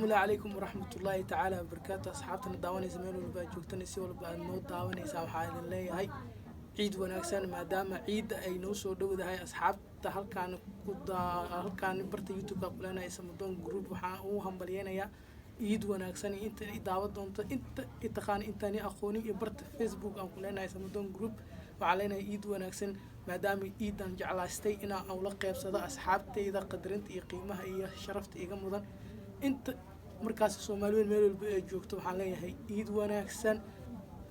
السلام عليكم ورحمة الله تعالى وبركاته. أصحابنا دعواني زمان والبا جوكتني سوى البا نود دعواني سامحين الله هاي عيد وناكسان ما دام عيد أي نوسو دو هاي أصحاب هل كان كود هل كان برت يوتيوب قبلنا يسمون جروب وهم بلينا يا عيد وناكسان أنت دعوة دونت أنت اتخان أنتني أخوني برت فيسبوك أو كلنا يسمون جروب وعلينا عيد وناكسان ما دام عيد أن جعل استينا أو لقيب صدا أصحابتي إذا قدرت قيمة هي شرفت إيجا أنت مركز الصوماليين ميلول بيجوكتو حاليا هي إيد وناكسن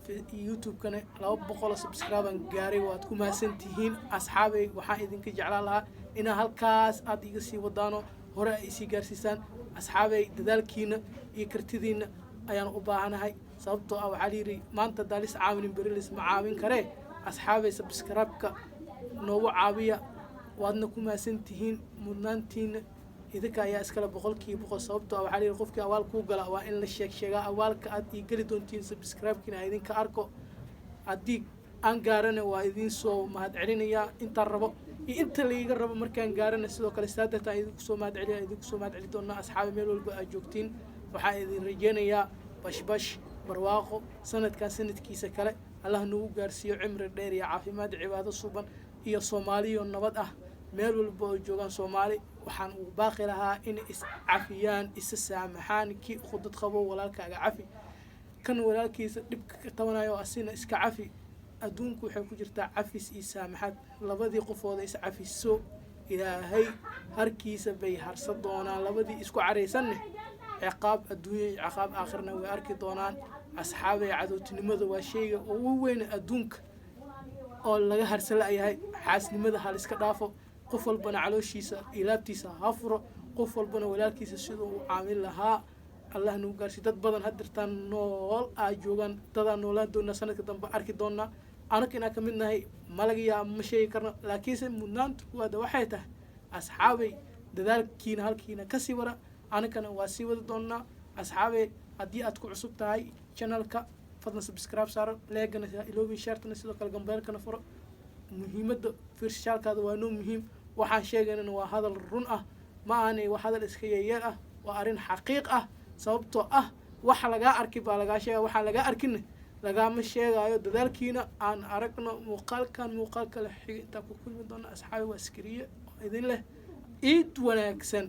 في يوتيوب كان لو بقول سبسكرايب جاري واتكم ما سنتين أصحابي وحايدين كجعلها إن هالكاس أديك سي ودانو هراء سي جارسيسان أصحابي تذلكين يكرتدين أيان أباهنا هاي صبتو أو عليري ما أنت دالس عاملين بريلس معاون كره أصحابي سبسكرايب نوع عابية وأنكم ما سنتين منانتين إذا يا إسكال بقولك بقول صوبته أو علي الخوف أول كوجلا وإن الشيك شجع أول يقدر دونتين سبسكرايب كنا إذن كأركو أديك أنقارن وإذن سو ما هتعلن يا أنت الربع أنت اللي يقرب مركان قارن سلوك الاستادة إذن سو ما هتعلن إذن سو ما هتعلن دونا أصحاب ميلول جوكتين وحايدين رجينا يا باش برواقو سنة كان سنة كيسة كلا الله نو جارسيو عمر الدير يا عافي ما دعوة الصوبان هي صومالي والنبض ميلول جوكان صومالي waxaan u baaqi lahaa in is cafiyaan is saamaxaan ki khudad qabo walaalkaaga cafi kan walaalkiisa dibka ka tabanayo asina iska cafi adduunku waxay ku jirtaa cafis iyo saamaxad labadii qofooda is cafiso ilaahay harkiisa bay harsan doonaan labadii isku careysanne ciqaab adduunyo ciqaab aakhirna way arki doonaan asxaabay cadowtinimada waa shayga ugu weyn adduunka oo laga harsan lahayahay xaasnimada hal iska dhaafo qof walbana calooshiisa ilaabtiisa hafro qof walbana walaalkiisa sidoo uu caamil lahaa allah nuu gaarsi dad badan hadirtaan nool ay joogan dada noolaan doona sanadka dambe arki doona anakina ka midnahay malagiya ma sheegi karno laakiinse mudnaantu waada waxay tahay asxaabay dadaalkiina halkiina ka sii wara anakana waa sii wada doonaa asxaabay haddii aad ku cusub tahay channelka fadlan subscribe saaro leegana iloobi shartana sidoo kale gambeelkana furo muhiimadda fiirshaalkaada waa noo muhiim waxaan sheegaynana waa hadal run ah ma aanay wax hadal iska yeeyeel ah waa arrin xaqiiq ah sababtoo ah waxa lagaa arki baa lagaa sheegaa waxaan lagaa arkinna lagaama sheegaayo dadaalkiina aan aragno muuqaalka la xigay intaa ku kulmi doona asxaabi waa askariye oo idin leh ciid wanaagsan